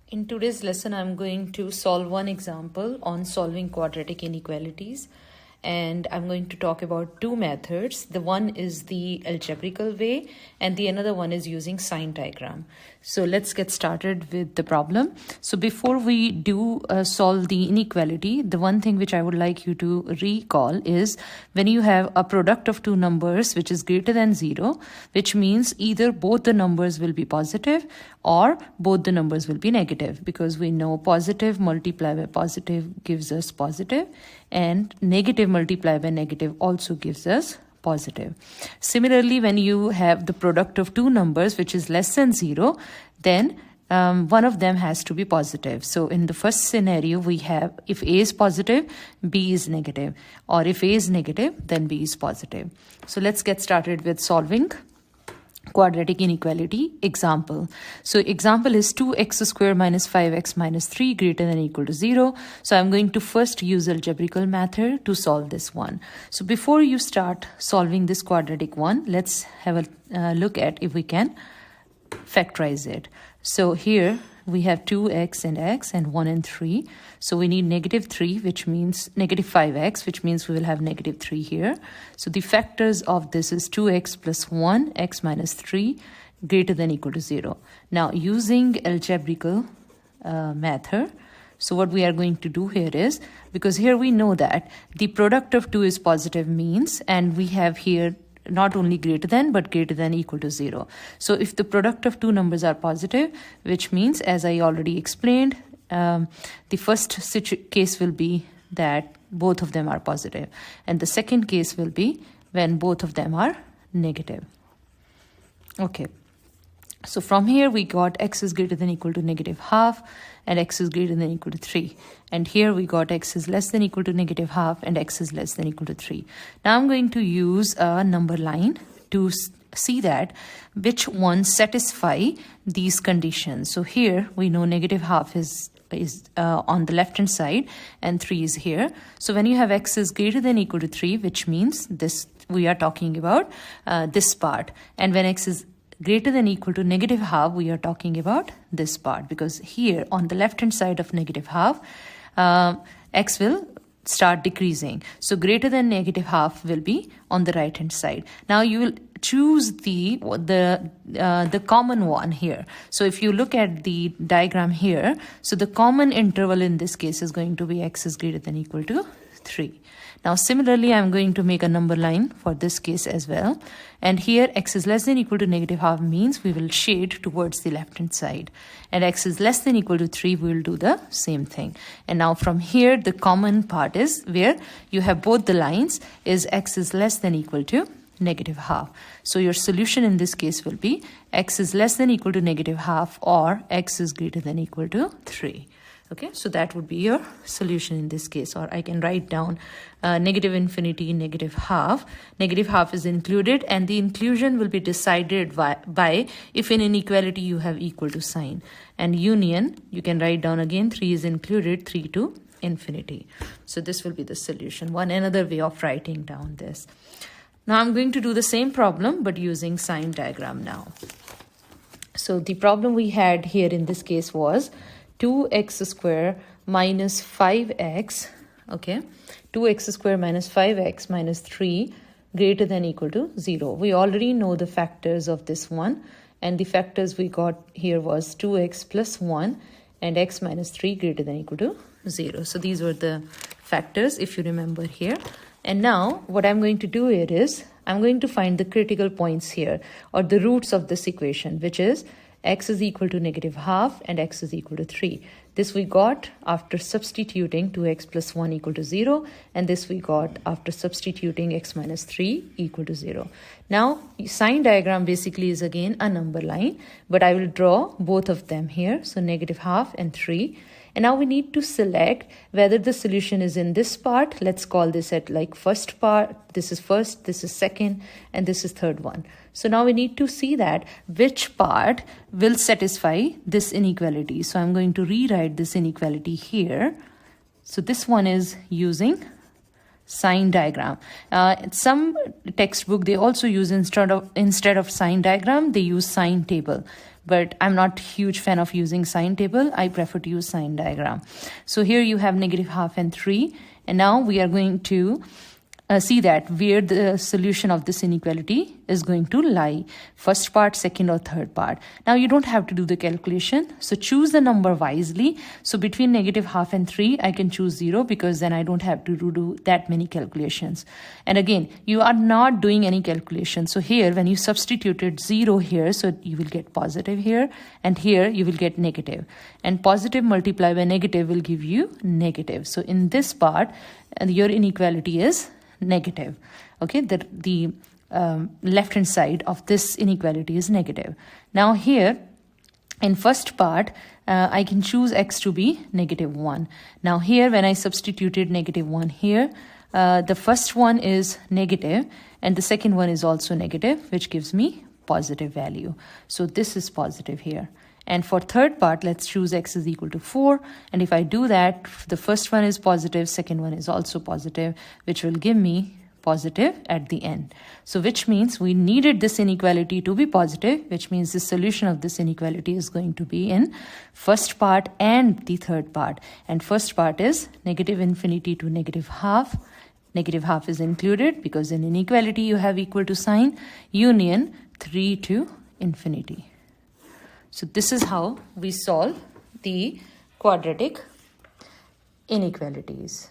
In today's lesson, I'm going to solve one example on solving quadratic inequalities. And I'm going to talk about two methods. The one is the algebraical way and the another one is using sign diagram. So let's get started with the problem. So before we do solve the inequality, the one thing which I would like you to recall is when you have a product of two numbers which is greater than 0, which means either both the numbers will be positive or both the numbers will be negative, because we know positive multiplied by positive gives us positive and negative multiplied by negative also gives us positive. Similarly, when you have the product of two numbers which is less than 0, then one of them has to be positive. So in the first scenario, we have if A is positive, B is negative, or if A is negative, then B is positive. So let's get started with solving quadratic inequality example. So example is 2x squared minus 5x minus 3 greater than or equal to 0. So I'm going to first use algebraical method to solve this one. So before you start solving this quadratic one, let's have a look at if we can factorize it. So here we have 2x and x and 1 and 3. So we need negative 3, which means negative 5x, which means we will have negative 3 here. So the factors of this is 2x plus 1, x minus 3, greater than or equal to 0. Now using algebraical method, so what we are going to do here is, because here we know that the product of 2 is positive means, and we have here not only greater than but greater than or equal to 0. So if the product of two numbers are positive, which means, as I already explained, the first case will be that both of them are positive, and the second case will be when both of them are negative. Okay, so from here we got x is greater than or equal to negative half and x is greater than or equal to 3. And here we got x is less than or equal to negative half and x is less than or equal to 3. Now I'm going to use a number line to see that which ones satisfy these conditions. So here we know negative half is on the left hand side and 3 is here. So when you have x is greater than or equal to 3, which means this, we are talking about this part. And when x is greater than or equal to negative half, we are talking about this part, because here on the left hand side of negative half, x will start decreasing. So greater than negative half will be on the right hand side. Now you will choose the common one here. So if you look at the diagram here, so the common interval in this case is going to be x is greater than or equal to 3. Now similarly, I'm going to make a number line for this case as well. And here x is less than or equal to negative half means we will shade towards the left hand side. And x is less than or equal to 3, we will do the same thing. And now from here, the common part is where you have both the lines is x is less than or equal to negative half. So your solution in this case will be x is less than or equal to negative half or x is greater than or equal to 3. Okay, so that would be your solution in this case, or I can write down negative infinity, negative half. Negative half is included, and the inclusion will be decided by if in inequality you have equal to sign. And union, you can write down again 3 is included, 3 to infinity. So this will be the solution. Another way of writing down this. Now I'm going to do the same problem but using sign diagram now. So the problem we had here in this case was 2x squared minus 5x, okay, 2x squared minus 5x minus 3 greater than or equal to 0. We already know the factors of this one, and the factors we got here was 2x plus 1 and x minus 3 greater than or equal to 0. So these were the factors, if you remember here. And now what I'm going to do here is I'm going to find the critical points here, or the roots of this equation, which is x is equal to negative half and x is equal to 3. This we got after substituting 2x plus 1 equal to 0, and this we got after substituting x minus 3 equal to 0. Now sign diagram basically is again a number line, but I will draw both of them here, so negative half and 3. And now we need to select whether the solution is in this part. Let's call this at like first part. This is first, this is second, and this is third one. So now we need to see that which part will satisfy this inequality. So I'm going to rewrite this inequality here. So this one is using sign diagram. Some textbook, they also use instead of sign diagram, they use sign table. but I'm not huge fan of using sine table. I prefer to use sine diagram. So here you have negative half and 3, and now we are going to see that where the solution of this inequality is going to lie. First part, second or third part. Now you don't have to do the calculation. So choose the number wisely. So between negative half and 3, I can choose 0 because then I don't have to do that many calculations. And again, you are not doing any calculation. So here, when you substituted 0 here, so you will get positive here, and here you will get negative. And positive multiplied by negative will give you negative. So in this part, your inequality is negative. Okay, the left hand side of this inequality is negative. Now here in first part, I can choose x to be negative 1. Now here, when I substituted negative 1 here, the first one is negative and the second one is also negative, which gives me positive value. So this is positive here. And for third part, let's choose x is equal to 4. And if I do that, the first one is positive, second one is also positive, which will give me positive at the end. So which means we needed this inequality to be positive, which means the solution of this inequality is going to be in first part and the third part. And first part is negative infinity to negative half. Negative half is included because in inequality you have equal to sign, union 3 to infinity. So this is how we solve the quadratic inequalities.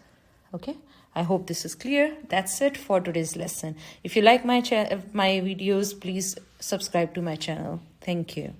Okay, I hope this is clear. That's it for today's lesson. If you like my videos, please subscribe to my channel. Thank you.